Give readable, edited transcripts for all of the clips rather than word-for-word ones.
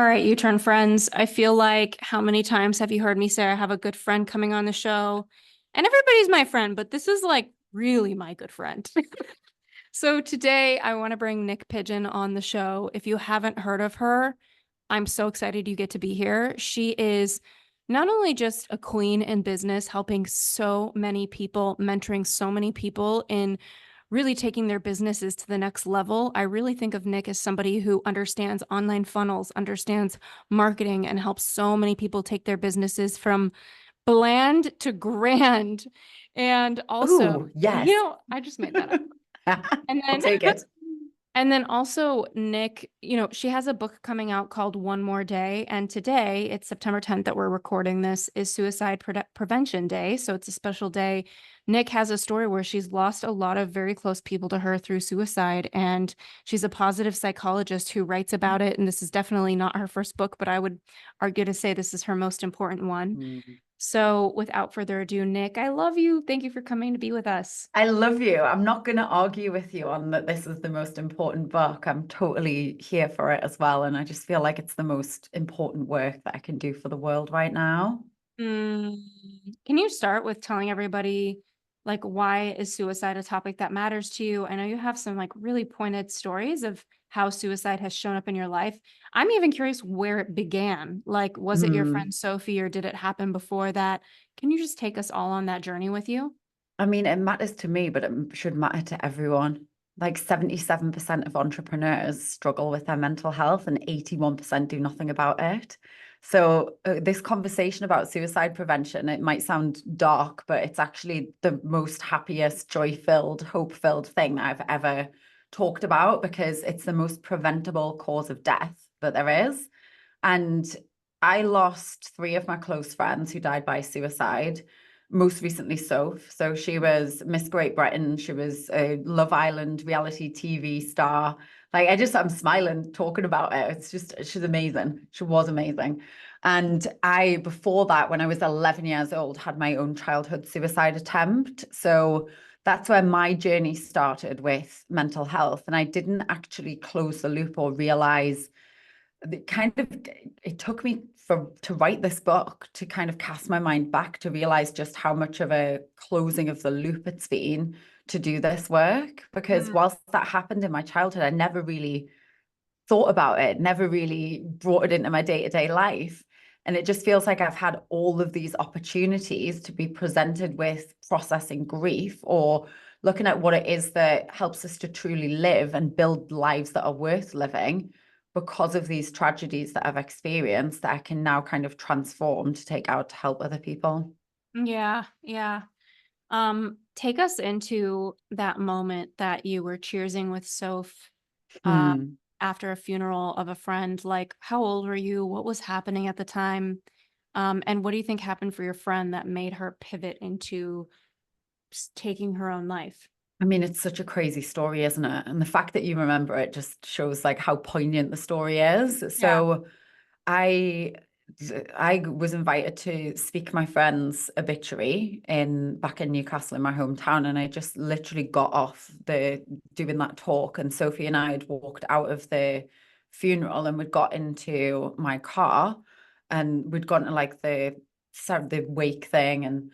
right, U-turn friends. I feel like how many times have you heard me say I have a good friend coming on the show? And everybody's my friend, but this is like really my good friend. So today I want to bring Niyc Pidgeon on the show. If you haven't heard of her, I'm so excited you get to be here. She is not only just a queen in business, helping so many people, mentoring so many people in really taking their businesses to the next level. I really think of Niyc as somebody who understands online funnels, understands marketing, and helps so many people take their businesses from bland to grand. And also, Oh, yes. I just made that up. And I'll then take it. and then also Niyc, she has a book coming out called One More Day. And today, it's September 10th that we're recording this, is Suicide Prevention Day. So it's a special day. Niyc has a story where she's lost a lot of very close people to her through suicide. And she's a positive psychologist who writes about it. And this is definitely not her first book, but I would argue to say this is her most important one. Mm. So without further ado, Niyc, I love you. Thank you for coming to be with us. I love you. I'm not going to argue with you on that this is the most important book. I'm totally here for it as well. And I just feel like it's the most important work that I can do for the world right now. Mm, can you start with telling everybody, like, why is suicide a topic that matters to you? I know you have some like really pointed stories of how suicide has shown up in your life. I'm even curious where it began. Like, was it your Mm. friend Sophie or did it happen before that? Can you just take us all on that journey with you? I mean, it matters to me, but it should matter to everyone. Like 77% of entrepreneurs struggle with their mental health and 81% do nothing about it. So this conversation about suicide prevention, it might sound dark, but it's actually the most happiest, joy-filled, hope-filled thing I've ever talked about because it's the most preventable cause of death that there is. And I lost three of my close friends who died by suicide. Most recently, Sophie. So she was Miss Great Britain. She was a Love Island reality TV star. Like I'm smiling talking about it. It's just, she's amazing. She was amazing. And before that, when I was 11 years old, had my own childhood suicide attempt. So that's where my journey started with mental health. And I didn't actually close the loop or realize it took me to write this book to kind of cast my mind back to realize just how much of a closing of the loop it's been to do this work. Because Mm. whilst that happened in my childhood, I never really thought about it, never really brought it into my day-to-day life. And it just feels like I've had all of these opportunities to be presented with processing grief or looking at what it is that helps us to truly live and build lives that are worth living because of these tragedies that I've experienced that I can now kind of transform to take out to help other people. Yeah, yeah. Take us into that moment that you were cheersing with Soph uh, Hmm. after a funeral of a friend. Like, how old were you? What was happening at the time? And what do you think happened for your friend that made her pivot into taking her own life? I mean, it's such a crazy story, isn't it? And the fact that you remember it just shows like how poignant the story is. Yeah. So I I was invited to speak my friend's obituary back in Newcastle in my hometown, and I just literally got off the doing that talk, and Sophie and I had walked out of the funeral, and we'd got into my car, and we'd gone to like the wake thing, and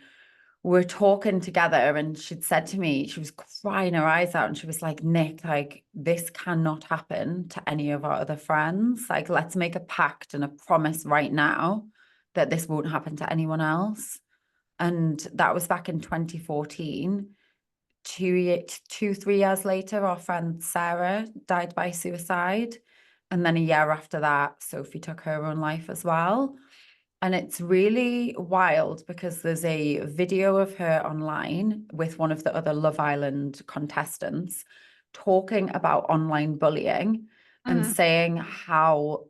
we're talking together, and she'd said to me, she was crying her eyes out, and she was like, Niyc, like, this cannot happen to any of our other friends. Like, let's make a pact and a promise right now that this won't happen to anyone else. And that was back in 2014. 3 years later, our friend Sarah died by suicide. And then a year after that, Sophie took her own life as well. And it's really wild because there's a video of her online with one of the other Love Island contestants talking about online bullying and Mm. saying how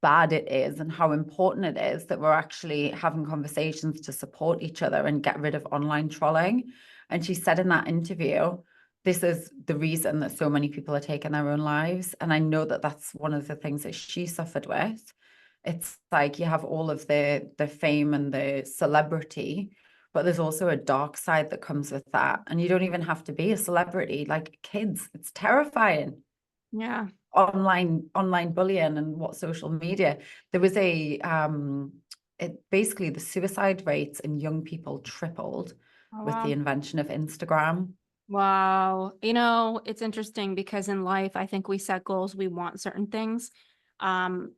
bad it is and how important it is that we're actually having conversations to support each other and get rid of online trolling. And she said in that interview, this is the reason that so many people are taking their own lives. And I know that that's one of the things that she suffered with. It's like you have all of the fame and the celebrity, but there's also a dark side that comes with that. And you don't even have to be a celebrity, like kids. It's terrifying. Yeah. online bullying and what social media, there was basically the suicide rates in young people tripled Oh, with the wow. invention of Instagram. Wow. It's interesting because in life, I think we set goals, we want certain things. Um,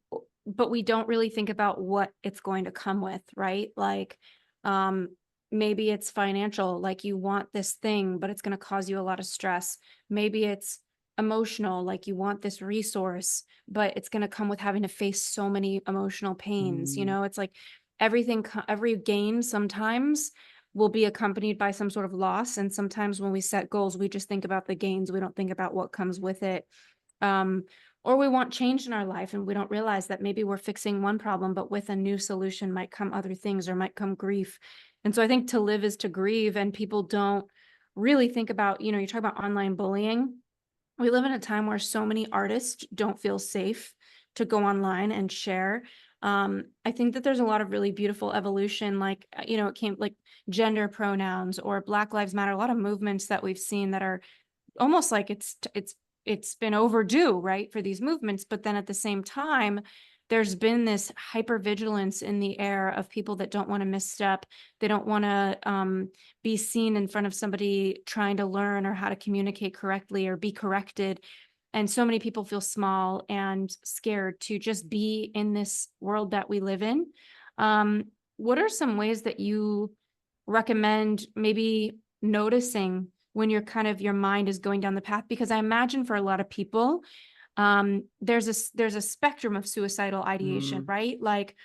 but we don't really think about what it's going to come with, right? Like, um, maybe it's financial, like you want this thing, but it's going to cause you a lot of stress. Maybe it's emotional, like you want this resource, but it's going to come with having to face so many emotional pains. Mm. It's like every gain sometimes will be accompanied by some sort of loss. And sometimes when we set goals, we just think about the gains. We don't think about what comes with it. Um, or we want change in our life and we don't realize that maybe we're fixing one problem, but with a new solution might come other things or might come grief. And so I think to live is to grieve, and people don't really think about, you talk about online bullying. We live in a time where so many artists don't feel safe to go online and share. I think that there's a lot of really beautiful evolution, like, it came like gender pronouns or Black Lives Matter, a lot of movements that we've seen that are almost like it's been overdue, right, for these movements. But then at the same time, there's been this hypervigilance in the air of people that don't want to misstep. They don't want to be seen in front of somebody trying to learn or how to communicate correctly or be corrected. And so many people feel small and scared to just be in this world that we live in. What are some ways that you recommend maybe noticing when your mind is going down the path? Because I imagine for a lot of people, there's a spectrum of suicidal ideation, Mm. right? Like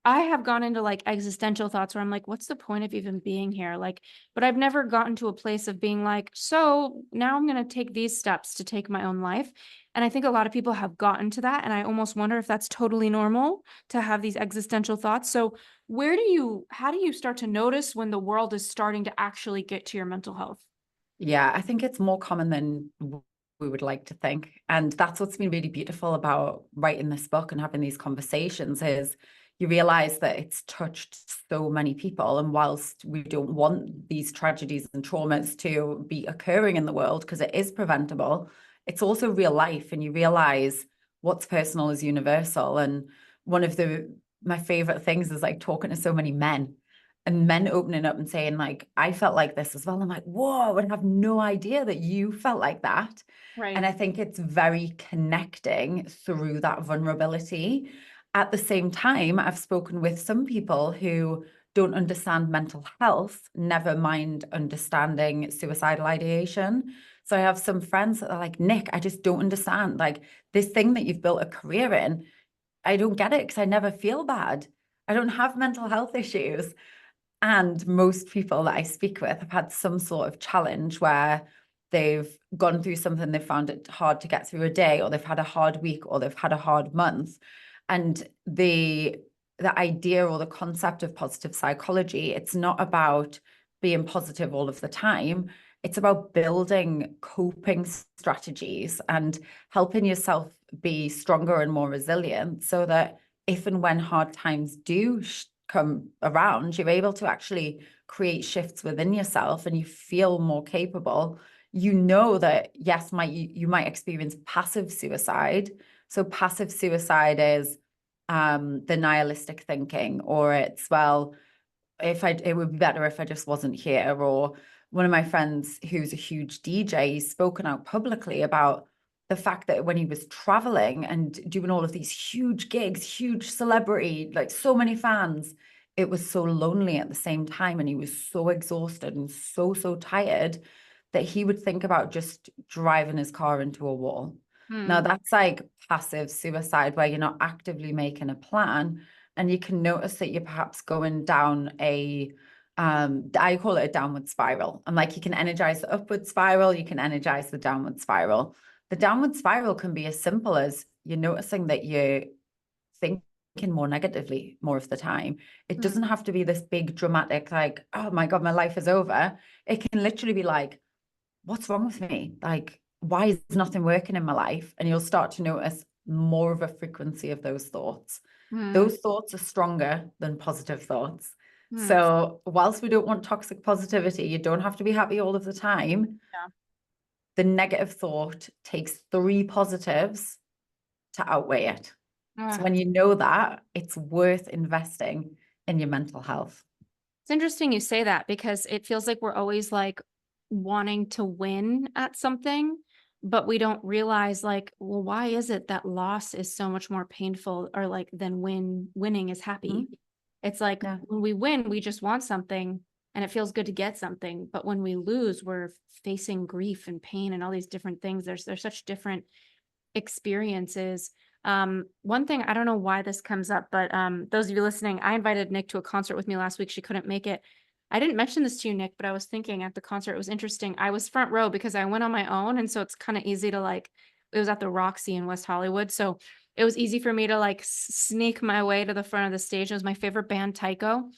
I have gone into like existential thoughts where I'm like, what's the point of even being here? Like, but I've never gotten to a place of being like, so now I'm going to take these steps to take my own life. And I think a lot of people have gotten to that. And I almost wonder if that's totally normal to have these existential thoughts. So how do you start to notice when the world is starting to actually get to your mental health? Yeah, I think it's more common than we would like to think. And that's what's been really beautiful about writing this book and having these conversations is you realize that it's touched so many people. And whilst we don't want these tragedies and traumas to be occurring in the world, because it is preventable, it's also real life. And you realize what's personal is universal. And one of my favorite things is like talking to so many men and men opening up and saying like, I felt like this as well. I'm like, whoa, I have no idea that you felt like that. And Right. I think it's very connecting through that vulnerability. At the same time, I've spoken with some people who don't understand mental health, never mind understanding suicidal ideation. So I have some friends that are like, Nick, I just don't understand. Like this thing that you've built a career in, I don't get it because I never feel bad. I don't have mental health issues. And most people that I speak with have had some sort of challenge where they've gone through something, they've found it hard to get through a day, or they've had a hard week, or they've had a hard month. And the idea or the concept of positive psychology, it's not about being positive all of the time. It's about building coping strategies and helping yourself be stronger and more resilient so that if and when hard times do come around, you're able to actually create shifts within yourself and you feel more capable. You know that, yes, you might experience passive suicide. So passive suicide is the nihilistic thinking, or it's, well, it would be better if I just wasn't here. Or one of my friends who's a huge DJ, he's spoken out publicly about the fact that when he was traveling and doing all of these huge gigs, huge celebrity, like so many fans, it was so lonely at the same time. And he was so exhausted and so tired that he would think about just driving his car into a wall. Now, Hmm. that's like passive suicide where you're not actively making a plan. And you can notice that you're perhaps going down I call it a downward spiral. And like you can energize the upward spiral, you can energize the downward spiral. The downward spiral can be as simple as you're noticing that you're thinking more negatively more of the time. It Hmm. doesn't have to be this big dramatic, like, oh my God, my life is over. It can literally be like, what's wrong with me? Like, why is nothing working in my life? And you'll start to notice more of a frequency of those thoughts. Hmm. Those thoughts are stronger than positive thoughts. Hmm. So, whilst we don't want toxic positivity, you don't have to be happy all of the time. Yeah. The negative thought takes three positives to outweigh it. So Ah, when you know that, it's worth investing in your mental health. it's interesting you say that because it feels like we're always like wanting to win at something, but we don't realize like, well, why is it that loss is so much more painful or like than winning is happy? Mhm. It's like Yeah. when we win, we just want something and it feels good to get something. But when we lose, we're facing grief and pain and all these different things. There's such different experiences. One thing, I don't know why this comes up, but those of you listening, I invited Nick to a concert with me last week. She couldn't make it. I didn't mention this to you, Nick, but I was thinking at the concert, it was interesting. I was front row because I went on my own. And so it's kind of easy to like, it was at the Roxy in West Hollywood. So it was easy for me to like sneak my way to the front of the stage. It was my favorite band, Tycho.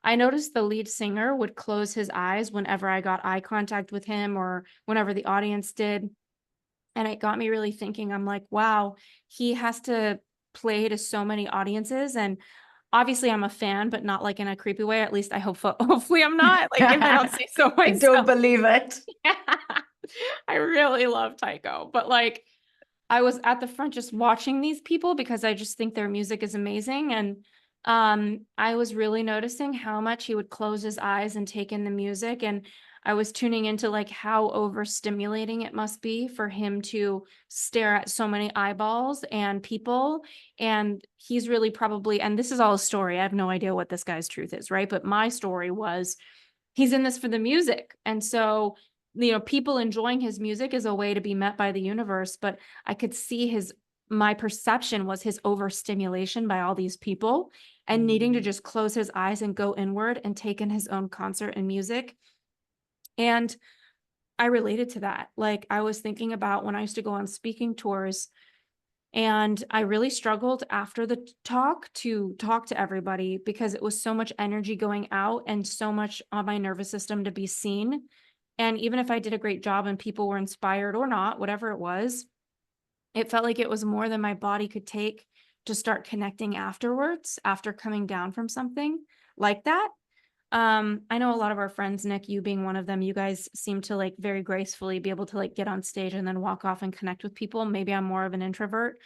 I noticed the lead singer would close his eyes whenever I got eye contact with him or whenever the audience did. And it got me really thinking. I'm like, wow, he has to play to so many audiences. And obviously I'm a fan, but not like in a creepy way. At least I hope, hopefully I'm not, like if I don't say so I don't myself. believe it. I really love Tycho, but like I was at the front just watching these people because I just think their music is amazing. And I was really noticing how much he would close his eyes and take in the music. And I was tuning into like how overstimulating it must be for him to stare at so many eyeballs and people. And he's really probably, and this is all a story. I have no idea what this guy's truth is, right? But my story was he's in this for the music. And so, people enjoying his music is a way to be met by the universe. But I could see my perception was his overstimulation by all these people and needing to just close his eyes and go inward and take in his own concert and music. And I related to that. Like I was thinking about when I used to go on speaking tours and I really struggled after the talk to talk to everybody because it was so much energy going out and so much on my nervous system to be seen. And even if I did a great job and people were inspired or not, whatever it was, it felt like it was more than my body could take to start connecting afterwards, after coming down from something like that. I know a lot of our friends, Nick, you being one of them, you guys seem to like very gracefully be able to like get on stage and then walk off and connect with people. Maybe I'm more of an introvert,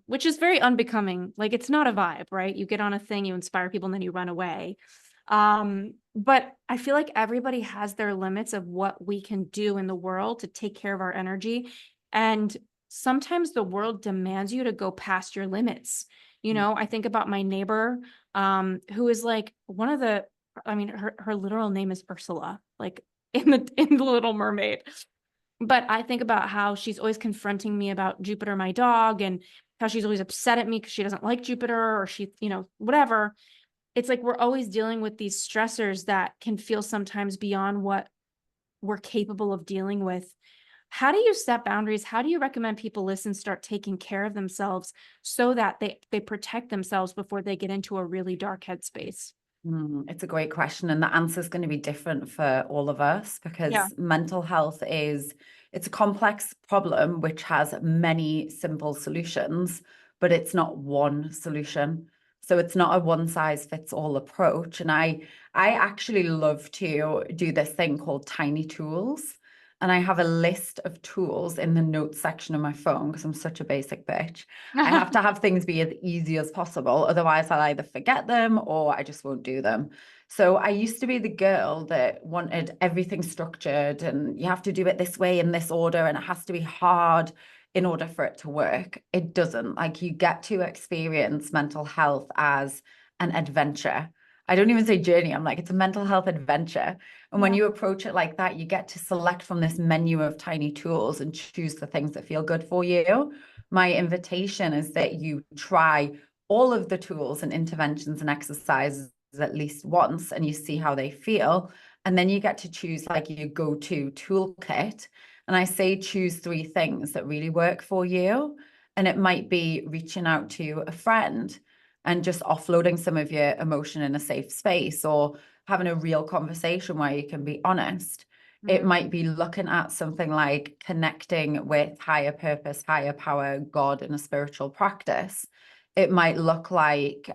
which is very unbecoming. Like it's not a vibe, right? You get on a thing, you inspire people, and then you run away. But I feel like everybody has their limits of what we can do in the world to take care of our energy. And sometimes the world demands you to go past your limits. I think about my neighbor, who is like one of the her literal name is Ursula, like in the Little Mermaid. But I think about how she's always confronting me about Jupiter, my dog, and how she's always upset at me because she doesn't like Jupiter or she, whatever. It's like we're always dealing with these stressors that can feel sometimes beyond what we're capable of dealing with. How do you set boundaries? How do you recommend people listen, start taking care of themselves so that they protect themselves before they get into a really dark headspace? It's a great question, and the answer is going to be different for all of us Yeah. because mental health it's a complex problem which has many simple solutions, but it's not one solution. So it's not a one size fits all approach. And I actually love to do this thing called tiny tools. And I have a list of tools in the notes section of my phone because I'm such a basic bitch. I have to have things be as easy as possible. Otherwise, I'll either forget them or I just won't do them. So I used to be the girl that wanted everything structured and you have to do it this way in this order and it has to be hard in order for it to work. It doesn't. Like you get to experience mental health as an adventure. I don't even say journey. I'm like, it's a mental health adventure. And when Yeah. you approach it like that, you get to select from this menu of tiny tools and choose the things that feel good for you. My invitation is that you try all of the tools and interventions and exercises at least once and you see how they feel. And then you get to choose like your go-to toolkit. And I say choose 3 things that really work for you. And it might be reaching out to a friend and just offloading some of your emotion in a safe space or having a real conversation where you can be honest. It might be looking at something like connecting with higher purpose, higher power, God in a spiritual practice. It might look like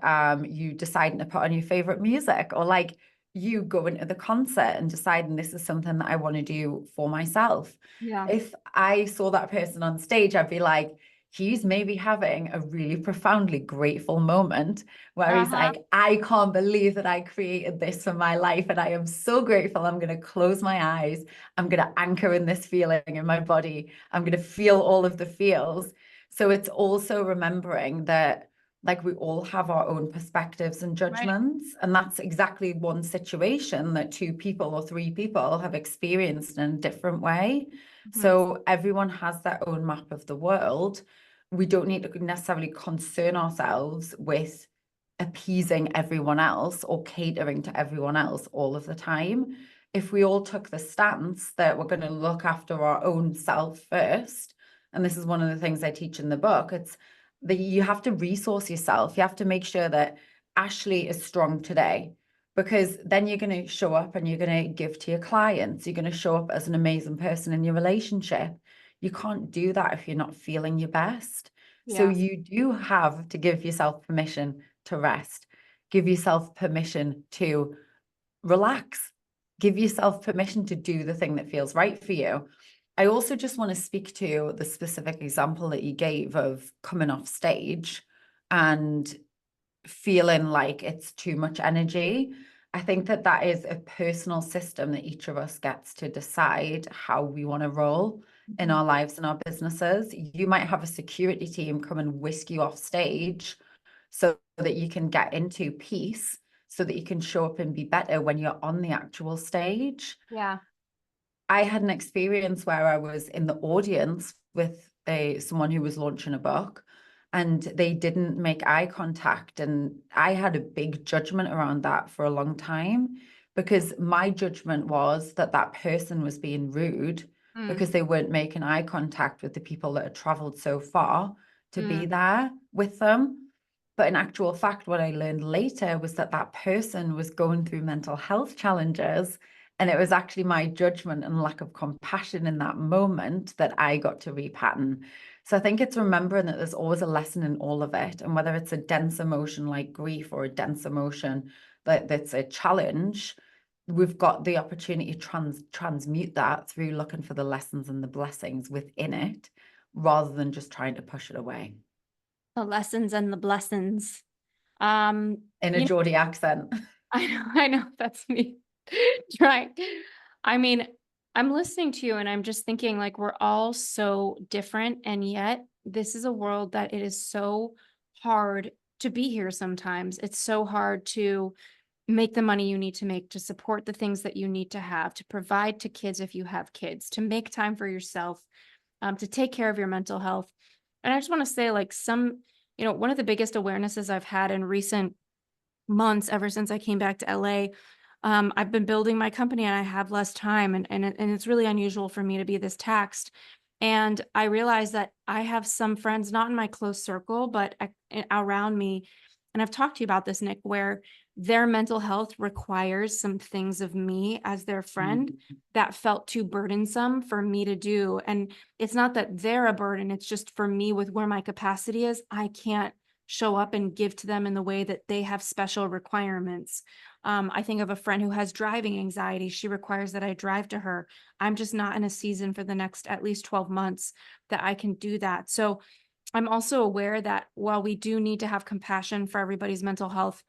you deciding to put on your favorite music or like you going to the concert and deciding this is something that I want to do for myself. Yeah. If I saw that person on stage, I'd be like, he's maybe having a really profoundly grateful moment where he's Uh-huh. like, I can't believe that I created this for my life. And I am so grateful. I'm going to close my eyes. I'm going to anchor in this feeling in my body. I'm going to feel all of the feels. So it's also remembering that like we all have our own perspectives and Right. judgments. And that's exactly one situation that two people or three people have experienced in a different way. Mhm. So everyone has their own map of the world. We don't need to necessarily concern ourselves with appeasing everyone else or catering to everyone else all of the time. If we all took the stance that we're going to look after our own self first, and this is one of the things I teach in the book, it's that you have to resource yourself. You have to make sure that Ashley is strong today, because then you're going to show up and you're going to give to your clients. You're going to show up as an amazing person in your relationship. You can't do that if you're not feeling your best. So Yes. you do have to give yourself permission to rest, give yourself permission to relax, give yourself permission to do the thing that feels right for you. I also just want to speak to the specific example that you gave of coming off stage and feeling like it's too much energy. I think that that is a personal system that each of us gets to decide how we want to roll in Mhm. our lives and our businesses. You might have a security team come and whisk you off stage so that you can get into peace, so that you can show up and be better when you're on the actual stage. Yeah. I had an experience where I was in the audience with someone who was launching a book, and they didn't make eye contact. And I had a big judgment around that for a long time, because my judgment was that that person was being rude Mm. because they weren't making eye contact with the people that had traveled so far to be Mm. there with them. But in actual fact, what I learned later was that that person was going through mental health challenges, and it was actually my judgment and lack of compassion in that moment that I got to repattern. So I think it's remembering that there's always a lesson in all of it. And whether it's a dense emotion like grief or a dense emotion that's a challenge, we've got the opportunity to transmute that through looking for the lessons and the blessings within it, rather than just trying to push it away. The lessons and the blessings. In a You know, Geordie accent. I know that's me. Trying. I mean, I'm listening to you and I'm just thinking like we're all so different, and yet this is a world that it is so hard to be here sometimes. It's so hard to make the money you need to make, to support the things that you need to have, to provide to kids if you have kids, to make time for yourself, to take care of your mental health. And I just want to say, like, one of the biggest awarenesses I've had in recent months, ever since I came back to LA, I've been building my company and I have less time, and it's really unusual for me to be this taxed. And I realized that I have some friends, not in my close circle, but around me. And I've talked to you about this, Nick, where their mental health requires some things of me as their friend Mm. that felt too burdensome for me to do. And it's not that they're a burden, it's just for me, with where my capacity is, I can't show up and give to them in the way that they have special requirements. I think of a friend who has driving anxiety. She requires that I drive to her. I'm just not in a season for the next at least 12 months that I can do that. So I'm also aware that while we do need to have compassion for everybody's mental health,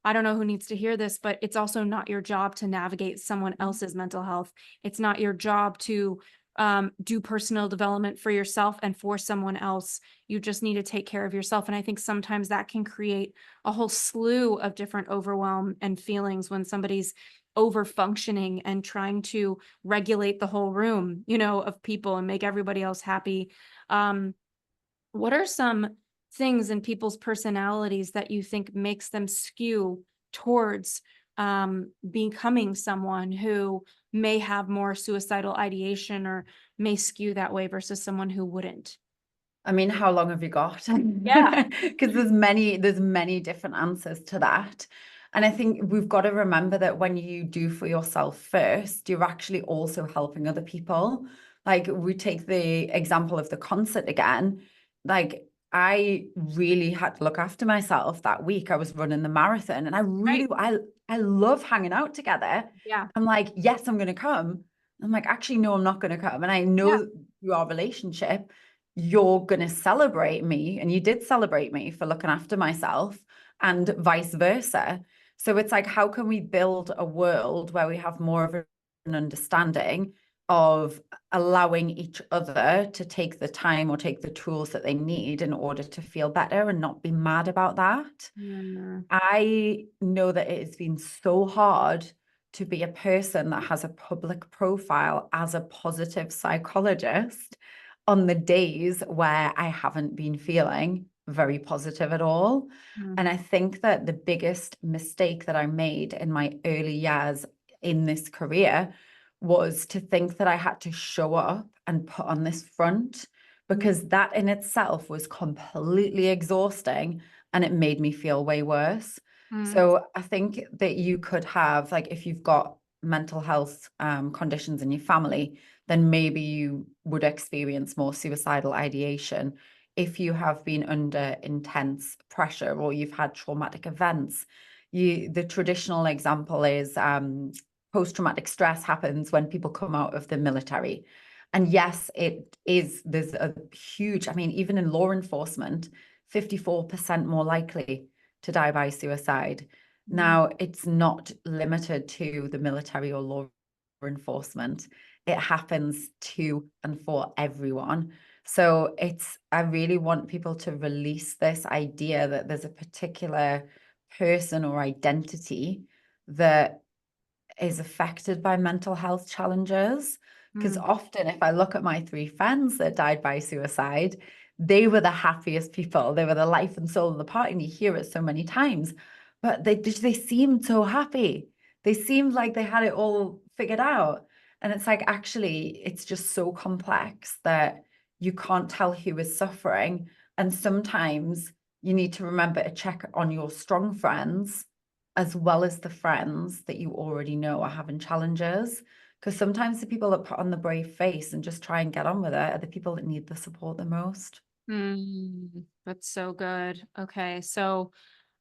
I don't know who needs to hear this, but it's also not your job to navigate someone else's mental health. It's not your job to do personal development for yourself and for someone else. You just need to take care of yourself. And I think sometimes that can create a whole slew of different overwhelm and feelings when somebody's over functioning and trying to regulate the whole room, of people and make everybody else happy. What are some things in people's personalities that you think makes them skew towards becoming someone who may have more suicidal ideation or may skew that way versus someone who wouldn't? I mean, how long have you got? Yeah. Because there's many different answers to that. And I think we've got to remember that when you do for yourself first, you're actually also helping other people. Like we take the example of the concert again. Like I really had to look after myself that week. I was running the marathon, and I Right. really I love hanging out together. Yeah. I'm like, yes, I'm gonna come. I'm like, actually, no, I'm not gonna come. And I Yeah. know through our relationship, you're going to celebrate me. And you did celebrate me for looking after myself, and vice versa. So it's like, how can we build a world where we have more of an understanding of allowing each other to take the time or take the tools that they need in order to feel better and not be mad about that? Mm, I know that it has been so hard to be a person that has a public profile as a positive psychologist on the days where I haven't been feeling very positive at all. mm, And I think that the biggest mistake that I made in my early years in this career was to think that I had to show up and put on this front, mm, because that in itself was completely exhausting and it made me feel way worse. mm, So I think that you could have, like, if you've got mental health conditions in your family, then maybe you would experience more suicidal ideation. If you have been under intense pressure or you've had traumatic events, the traditional example is post-traumatic stress happens when people come out of the military. And yes, there's a huge, I mean, even in law enforcement, 54% more likely to die by suicide. mm, Now, it's not limited to the military or law enforcement. It happens to and for everyone. So I really want people to release this idea that there's a particular person or identity that is affected by mental health challenges. Because mm, often, if I look at my three friends that died by suicide, they were the happiest people. They were the life and soul of the party. And you hear it so many times, but they seemed so happy. They seemed like they had it all figured out. And it's like, actually, it's just so complex that you can't tell who is suffering. And sometimes you need to remember to check on your strong friends as well as the friends that you already know are having challenges. Because sometimes the people that put on the brave face and just try and get on with it are the people that need the support the most. mm. That's so good. Okay. So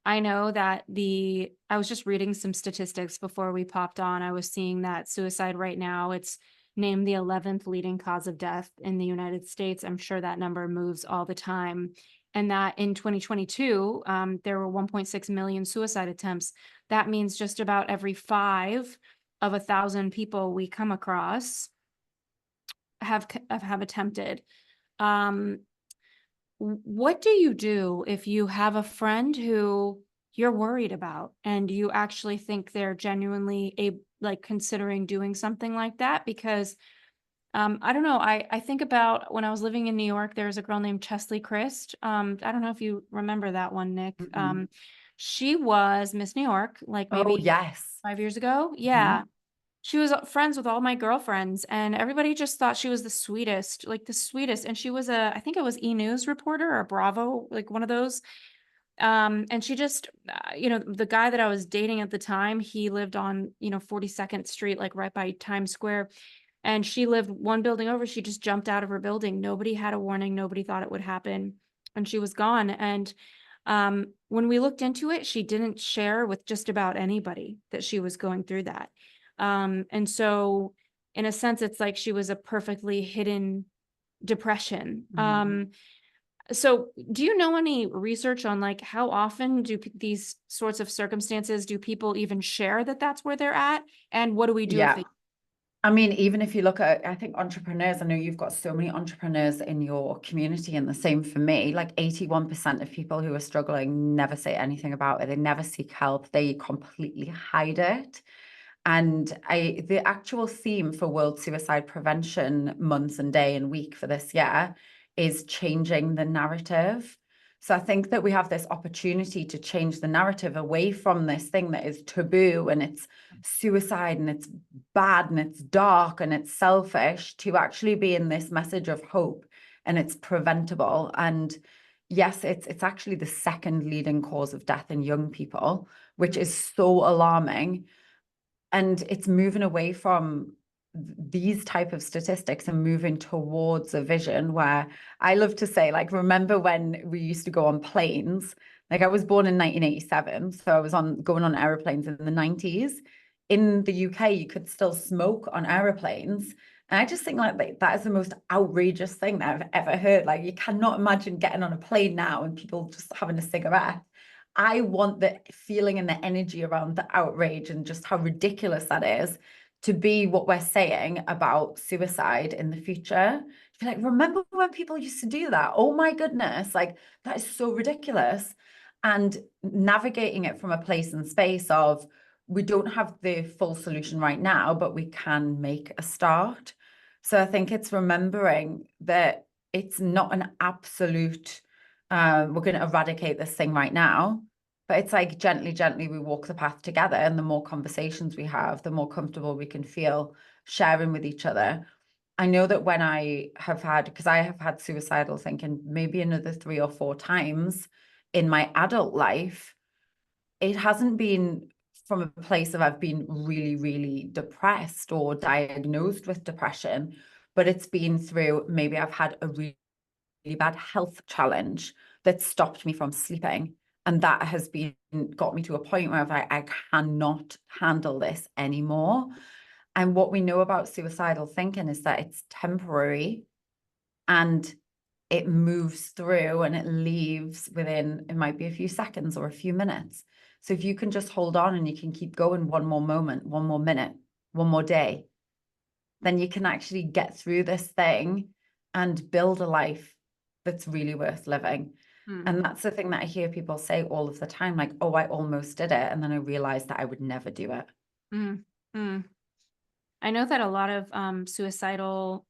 I know that I was just reading some statistics before we popped on. I was seeing that suicide right now, it's named the 11th leading cause of death in the United States. I'm sure that number moves all the time. And that in 2022, there were 1.6 million suicide attempts. That means just about every 5 of 1,000 people we come across have attempted. Um, what do you do if you have a friend who you're worried about and you actually think they're genuinely like considering doing something like that? Because I don't know. I think about when I was living in New York, there was a girl named Chesley Christ. I don't know if you remember that one, Nick. Mm-mm. She was Miss New York, like Oh, maybe yes. 5 years ago. Mhm. Yeah. She was friends with all my girlfriends, and everybody just thought she was the sweetest, like the sweetest. And she was I think it was E! News reporter or Bravo, like one of those. And she just, the guy that I was dating at the time, he lived on, 42nd Street, like right by Times Square. And she lived one building over. She just jumped out of her building. Nobody had a warning. Nobody thought it would happen. And she was gone. And when we looked into it, she didn't share with just about anybody that she was going through that. And so, in a sense, it's like she was a perfectly hidden depression. Mhm. So do you know any research on like how often do these sorts of circumstances, do people even share that that's where they're at? And what do we do if Yeah. they? I mean, even if you look at, I think entrepreneurs, I know you've got so many entrepreneurs in your community, and the same for me. Like 81% of people who are struggling never say anything about it. They never seek help. They completely hide it. And the actual theme for World Suicide Prevention Month and Day and Week for this year is changing the narrative. So I think that we have this opportunity to change the narrative away from this thing that is taboo and it's suicide and it's bad and it's dark and it's selfish, to actually be in this message of hope and it's preventable. And yes, it's actually the second leading cause of death in young people, which is so alarming. And it's moving away from these type of statistics and moving towards a vision where I love to say, like, remember when we used to go on planes? Like, I was born in 1987, so I was going on airplanes in the 90s. In the UK, you could still smoke on airplanes, And I just think like that is the most outrageous thing that I've ever heard. Like, you cannot imagine getting on a plane now and people just having a cigarette. I want the feeling and the energy around the outrage and just how ridiculous that is to be what we're saying about suicide in the future. To be like, remember when people used to do that? Oh my goodness, like that is so ridiculous. And navigating it from a place and space of, we don't have the full solution right now, but we can make a start. So I think it's remembering that it's not an absolute, we're going to eradicate this thing right now, but it's like gently, gently we walk the path together. And the more conversations we have, the more comfortable we can feel sharing with each other. I know that when I have had, because I have had suicidal thinking maybe another 3 or 4 times in my adult life, it hasn't been from a place of I've been really, really depressed or diagnosed with depression, but it's been through maybe I've had a really, really bad health challenge that stopped me from sleeping. And that has been got me to a point where I cannot handle this anymore. And what we know about suicidal thinking is that it's temporary and it moves through and it leaves within, it might be a few seconds or a few minutes. So if you can just hold on and you can keep going one more moment, one more minute, one more day, then you can actually get through this thing and build a life that's really worth living. And that's the thing that I hear people say all of the time, like, oh, I almost did it. And then I realized that I would never do it. I know that a lot of suicidal,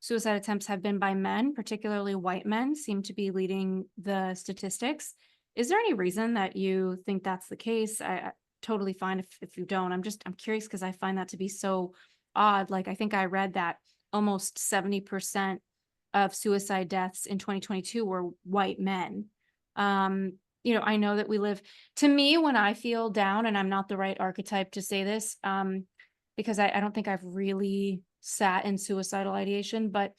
suicide attempts have been by men, particularly white men, seem to be leading the statistics. Is there any reason that you think that's the case? I totally fine if you don't. I'm curious because I find that to be so odd. Like, I think I read that almost 70% of suicide deaths in 2022 were white men. I know that we live, to me, when I feel down, and I'm not the right archetype to say this, because I don't think I've really sat in suicidal ideation, but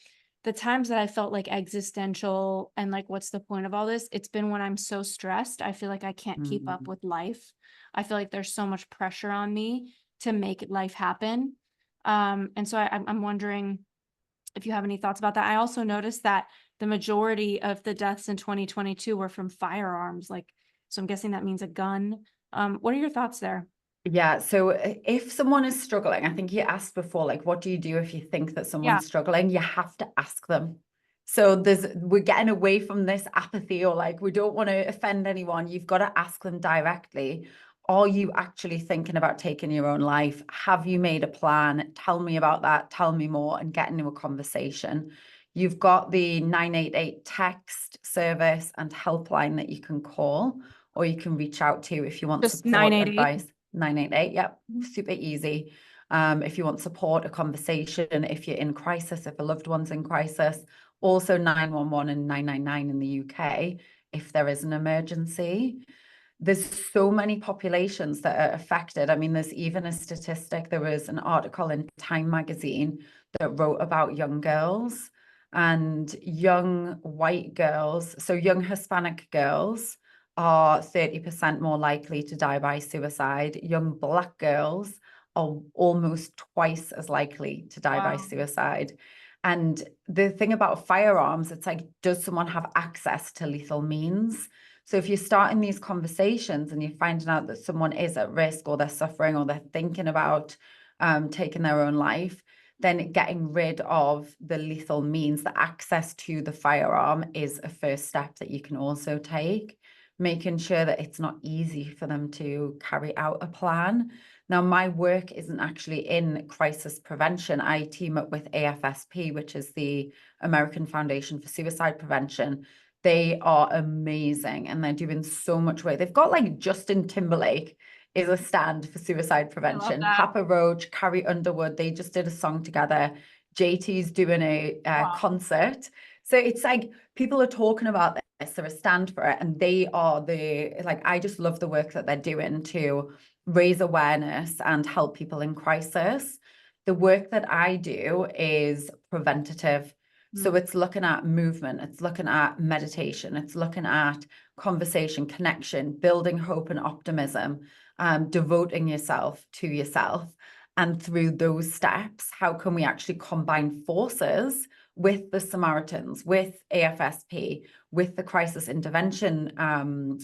the times that I felt like existential and like, what's the point of all this? It's been when I'm so stressed. I feel like I can't keep up with life. I feel like there's so much pressure on me to make life happen. And so I'm wondering if you have any thoughts about that. I also noticed that the majority of the deaths in 2022 were from firearms. So I'm guessing that means a gun. What are your thoughts there? Yeah. So if someone is struggling, I think you asked before, like, what do you do if you think that someone's struggling? You have to ask them. So we're getting away from this apathy or like, we don't want to offend anyone. You've got to ask them directly. Are you actually thinking about taking your own life? Have you made a plan? Tell me about that. Tell me more and get into a conversation. You've got the 988 text service and helpline that you can call, or you can reach out to if you want Just support, 988. advice. 988, yep, super easy. If you want support, a conversation, if you're in crisis, if a loved one's in crisis, also 911 and 999 in the UK if there is an emergency. There's so many populations that are affected. I mean, there's even a statistic. There was an article in Time magazine that wrote about young girls and young white girls. So young Hispanic girls are 30% more likely to die by suicide. Young Black girls are almost twice as likely to die by suicide. And the thing about firearms, it's like, does someone have access to lethal means? So if you're starting these conversations and you're finding out that someone is at risk or they're suffering or they're thinking about taking their own life, then getting rid of the lethal means, the access to the firearm is a first step that you can also take, making sure that it's not easy for them to carry out a plan. Now, my work isn't actually in crisis prevention. I team up with AFSP, which is the American Foundation for Suicide Prevention. They are amazing and they're doing so much work. They've got like Justin Timberlake is a stand for suicide prevention. Papa Roach, Carrie Underwood, they just did a song together. JT's doing a concert. So it's like people are talking about this, they're a stand for it. And they are I just love the work that they're doing to raise awareness and help people in crisis. The work that I do is preventative. So it's looking at movement, it's looking at meditation, it's looking at conversation, connection, building hope and optimism, devoting yourself to yourself. And through those steps, how can we actually combine forces with the Samaritans, with AFSP, with the crisis intervention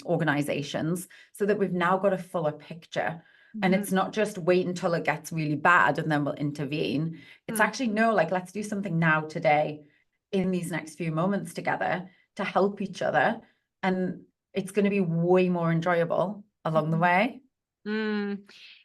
organizations, so that we've now got a fuller picture. And Mhm. it's not just wait until it gets really bad and then we'll intervene. It's Mm. actually, no, like, let's do something now, today, in these next few moments together to help each other. And it's going to be way more enjoyable along the Mhm. way.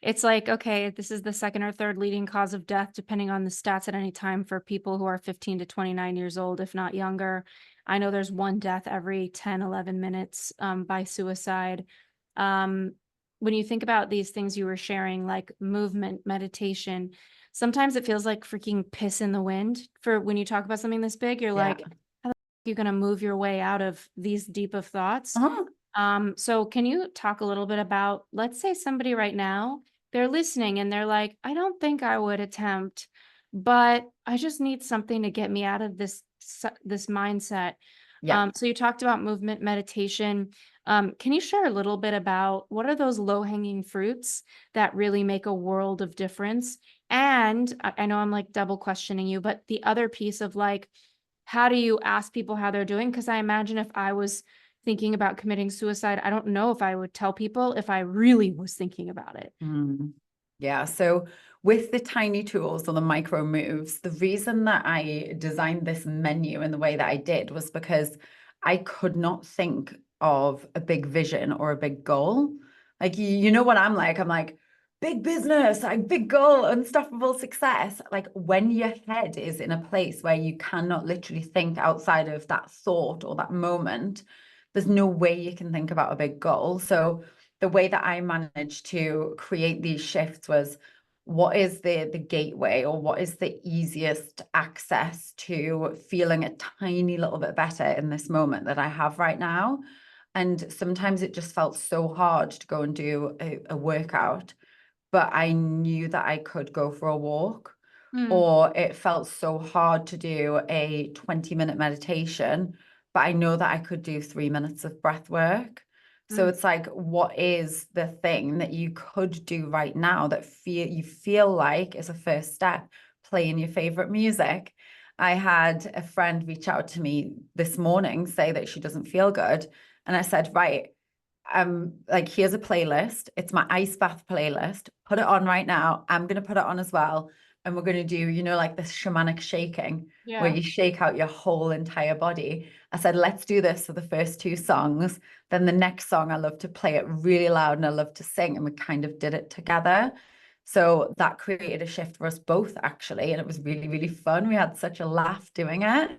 It's like, okay, this is the second or third leading cause of death, depending on the stats at any time for people who are 15 to 29 years old, if not younger. I know there's one death every 10, 11 minutes by suicide. Um, when you think about these things you were sharing, like movement, meditation, sometimes it feels like freaking piss in the wind for when you talk about something this big, you're Yeah. like, how the f- are you going to move your way out of these deep of thoughts? Uh-huh. So can you talk a little bit about, let's say somebody right now, they're listening and they're like, I don't think I would attempt, but I just need something to get me out of this mindset. Yeah. So you talked about movement, meditation. Can you share a little bit about what are those low-hanging fruits that really make a world of difference? And I know I'm like double questioning you, but the other piece of like, how do you ask people how they're doing? Because I imagine if I was thinking about committing suicide, I don't know if I would tell people if I really was thinking about it. Mm. Yeah. So with the tiny tools or the micro moves, the reason that I designed this menu in the way that I did was because I could not think of a big vision or a big goal. Like, you know what I'm like, big business, like big goal, unstoppable success. Like, when your head is in a place where you cannot literally think outside of that thought or that moment, there's no way you can think about a big goal. So the way that I managed to create these shifts was, what is the gateway, or what is the easiest access to feeling a tiny little bit better in this moment that I have right now? And sometimes it just felt so hard to go and do a workout, but I knew that I could go for a walk. Mm, Or it felt so hard to do a 20-minute meditation, but I know that I could do 3 minutes of breath work. So mm, it's like, what is the thing that you could do right now that you feel like is a first step? Playing your favorite music. I had a friend reach out to me this morning, say that she doesn't feel good. And I said, right, like, here's a playlist. It's my ice bath playlist. Put it on right now. I'm gonna put it on as well. And we're gonna do, like, this shamanic shaking where yeah. you shake out your whole entire body. I said, let's do this for the first two songs. Then the next song, I love to play it really loud and I love to sing. And we kind of did it together. So that created a shift for us both, actually. And it was really, really fun. We had such a laugh doing it.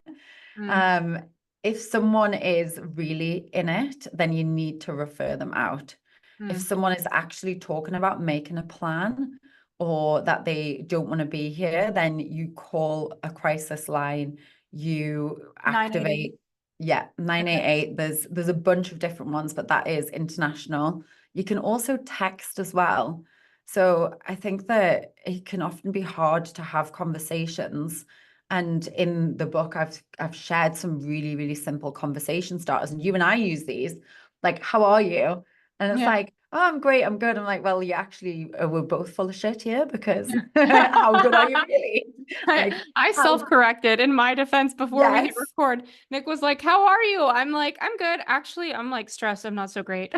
Mm, Um, if someone is really in it, then you need to refer them out. If mm. someone is actually talking about making a plan, or that they don't want to be here, then you call a crisis line, you 988. activate, yeah, Okay. 988. There's a bunch of different ones, but that is international. You can also text as well. So I think that it can often be hard to have conversations. And in the book, I've shared some really, really simple conversation starters. And you and I use these, like, how are you? And it's Yeah. like, oh, I'm great, I'm good. I'm like, well, you actually, we're both full of shit here, because how good are you really? I, Like, I how, self-corrected in my defense before we hit yes. record. Nick was like, how are you? I'm like, I'm good. Actually, I'm like stressed. I'm not so great.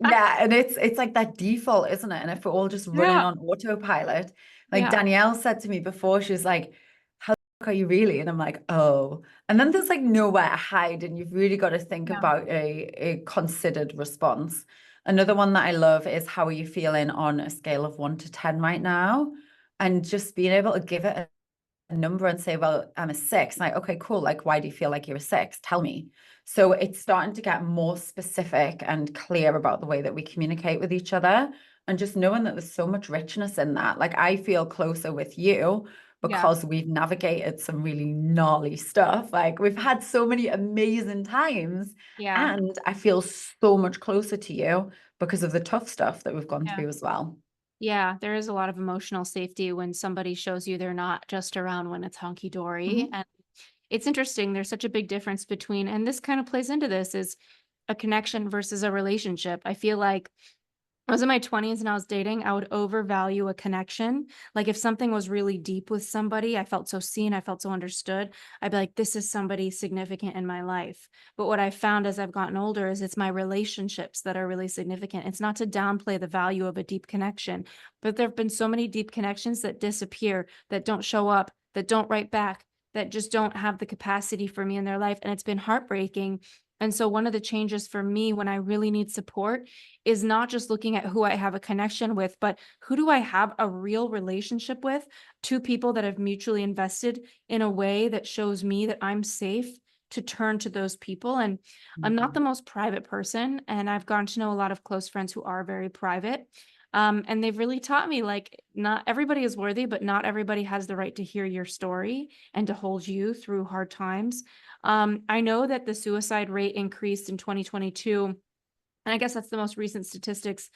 Yeah, and it's like that default, isn't it? And if we're all just running Yeah. on autopilot, like Yeah. Danielle said to me before, she's like, how the fuck are you really? And I'm like, oh. And then there's like nowhere to hide, and you've really got to think Yeah. about a considered response. Another one that I love is, how are you feeling on a scale of 1 to 10 right now? And just being able to give it a number and say, well, I'm a 6. Like, okay, cool. Like, why do you feel like you're a 6? Tell me. So it's starting to get more specific and clear about the way that we communicate with each other. And just knowing that there's so much richness in that. Like, I feel closer with you Yeah. because we've navigated some really gnarly stuff. Like, we've had so many amazing times. Yeah. And I feel so much closer to you because of the tough stuff that we've gone Yeah. through as well. Yeah, there is a lot of emotional safety when somebody shows you they're not just around when it's honky dory. Mhm. And it's interesting. There's such a big difference between, and this kind of plays into this, is a connection versus a relationship. I feel like I was in my 20s and I was dating, I would overvalue a connection. Like if something was really deep with somebody, I felt so seen, I felt so understood. I'd be like, this is somebody significant in my life. But what I found as I've gotten older is it's my relationships that are really significant. It's not to downplay the value of a deep connection, but there have been so many deep connections that disappear, that don't show up, that don't write back, that just don't have the capacity for me in their life. And it's been heartbreaking. And so one of the changes for me when I really need support is not just looking at who I have a connection with, but who do I have a real relationship with? Two people that have mutually invested in a way that shows me that I'm safe to turn to those people. And I'm not the most private person, and I've gotten to know a lot of close friends who are very private. And they've really taught me like not everybody is worthy, but not everybody has the right to hear your story and to hold you through hard times. I know that the suicide rate increased in 2022, and I guess that's the most recent statistics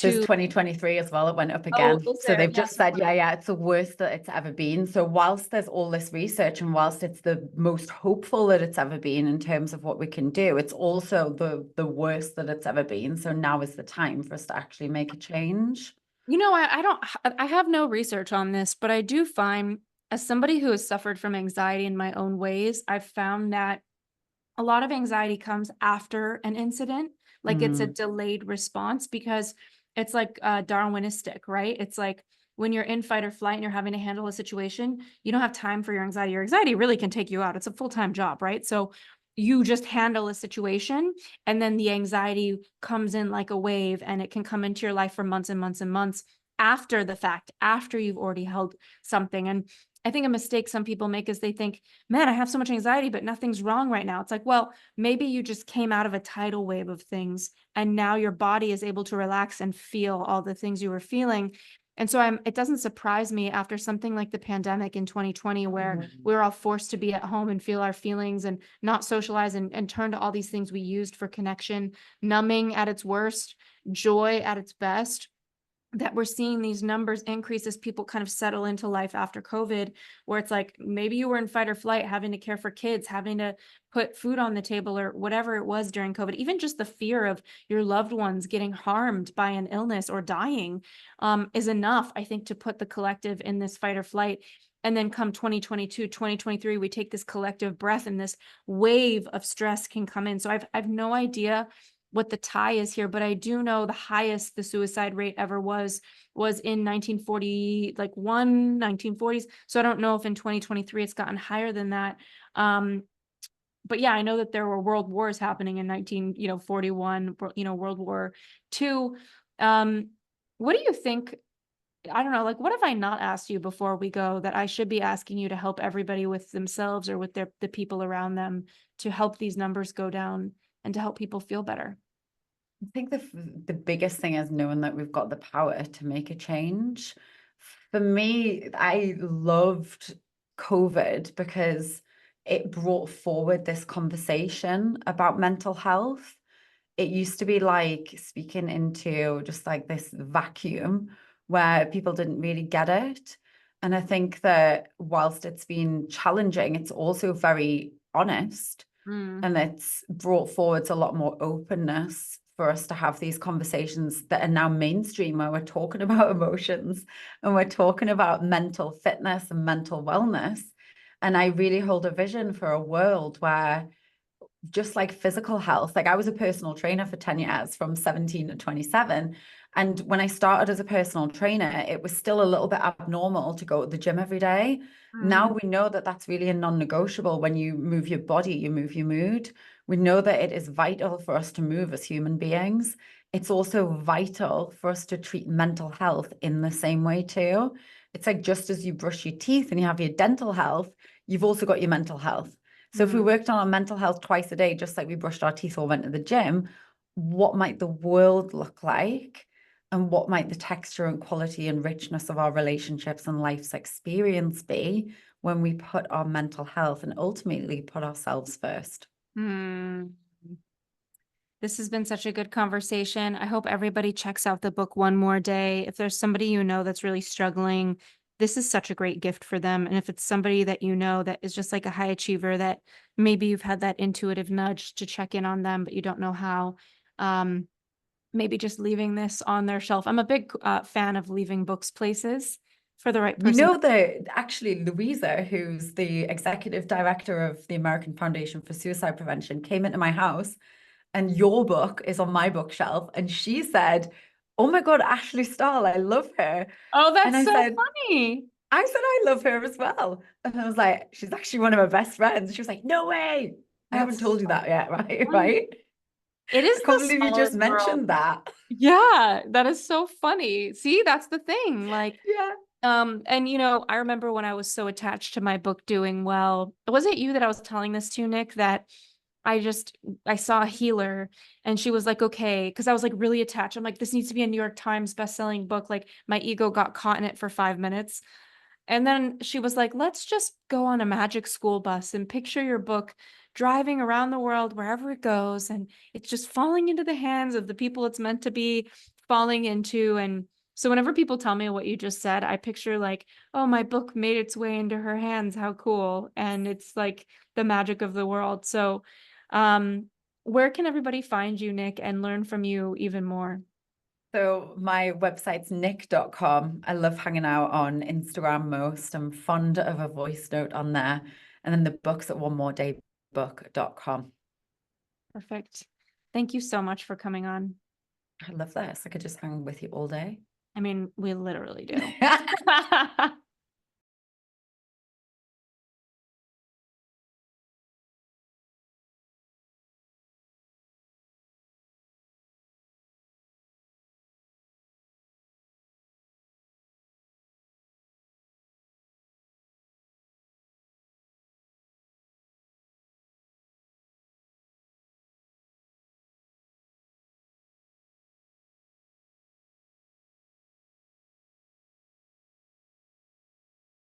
There's to, 2023 as well, it went up oh, again. is So there? they've Yeah. just said, yeah, it's the worst that it's ever been. So whilst there's all this research and whilst it's the most hopeful that it's ever been in terms of what we can do, it's also the worst that it's ever been. So now is the time for us to actually make a change. I don't, I have no research on this, but I do find as somebody who has suffered from anxiety in my own ways, I've found that a lot of anxiety comes after an incident. Like it's a Mm, delayed response because it's like Darwinistic, right? It's like when you're in fight or flight and you're having to handle a situation, you don't have time for your anxiety. Your anxiety really can take you out. It's a full-time job, right? So you just handle a situation and then the anxiety comes in like a wave and it can come into your life for months and months and months after the fact, after you've already held something. And I think a mistake some people make is they think, man, I have so much anxiety, but nothing's wrong right now. It's like, well, maybe you just came out of a tidal wave of things and now your body is able to relax and feel all the things you were feeling. And so it doesn't surprise me after something like the pandemic in 2020, where we were all forced to be at home and feel our feelings and not socialize and turn to all these things we used for connection, numbing at its worst, joy at its best, that we're seeing these numbers increase as people kind of settle into life after COVID, where it's like maybe you were in fight or flight, having to care for kids, having to put food on the table or whatever it was during COVID, even just the fear of your loved ones getting harmed by an illness or dying is enough, I think, to put the collective in this fight or flight. And then come 2022, 2023, we take this collective breath and this wave of stress can come in. So I've no idea what the tie is here, but I do know the highest the suicide rate ever was in 1940, like 1940s. So I don't know if in 2023 it's gotten higher than that. But yeah, I know that there were world wars happening in 1941, World War II. What do you think? I don't know, like, what have I not asked you before we go that I should be asking you to help everybody with themselves or with the people around them to help these numbers go down and to help people feel better? I think the biggest thing is knowing that we've got the power to make a change. For me, I loved COVID because it brought forward this conversation about mental health. It used to be like speaking into just like this vacuum where people didn't really get it. And I think that whilst it's been challenging, it's also very honest, Mm. and it's brought forwards a lot more openness for us to have these conversations that are now mainstream, where we're talking about emotions and we're talking about mental fitness and mental wellness. And I really hold a vision for a world where, just like physical health, like I was a personal trainer for 10 years from 17 to 27. And when I started as a personal trainer, it was still a little bit abnormal to go to the gym every day. Now Mm. we know that that's really a non-negotiable. When you move your body, you move your mood. We know that it is vital for us to move as human beings. It's also vital for us to treat mental health in the same way too. It's like just as you brush your teeth and you have your dental health, you've also got your mental health. So if we Mm. worked on our mental health twice a day, just like we brushed our teeth or went to the gym, what might the world look like? And what might the texture and quality and richness of our relationships and life's experience be when we put our mental health and ultimately put ourselves first? Mm. This has been such a good conversation. I hope everybody checks out the book one more day. If there's somebody that's really struggling, this is such a great gift for them. And if it's somebody that that is just like a high achiever, that maybe you've had that intuitive nudge to check in on them, but you don't know how, um, maybe just leaving this on their shelf. I'm a big fan of leaving books places for the right You person. know, actually Louisa, who's the executive director of the American Foundation for Suicide Prevention, came into my house and your book is on my bookshelf. And she said, "Oh my God, Ashley Stahl, I love her." Oh, And that's I so said, funny. I love her as well. And I was like, she's actually one of my best friends. She was like, no way. I haven't That's told you so that yet, right? funny. Right? It I is can't the believe you just smallest world. mentioned that. Yeah, that is so funny. See, that's the thing. Like, Yeah. and I remember when I was so attached to my book doing well. Was it you that I was telling this to, Nick, that I saw a healer and she was like, okay, because I was like really attached. I'm like, this needs to be a New York Times bestselling book. Like my ego got caught in it for 5 minutes. And then she was like, let's just go on a magic school bus and picture your book driving around the world wherever it goes. And it's just falling into the hands of the people it's meant to be falling into. And so whenever people tell me what you just said, I picture like, oh, my book made its way into her hands. How cool. And it's like the magic of the world. So, where can everybody find you, Nick, and learn from you even more? So my website's nick.com. I love hanging out on Instagram most. I'm fond of a voice note on there. And then the book's at onemoredaybook.com. Perfect. Thank you so much for coming on. I love this. I could just hang with you all day. I mean, we literally do.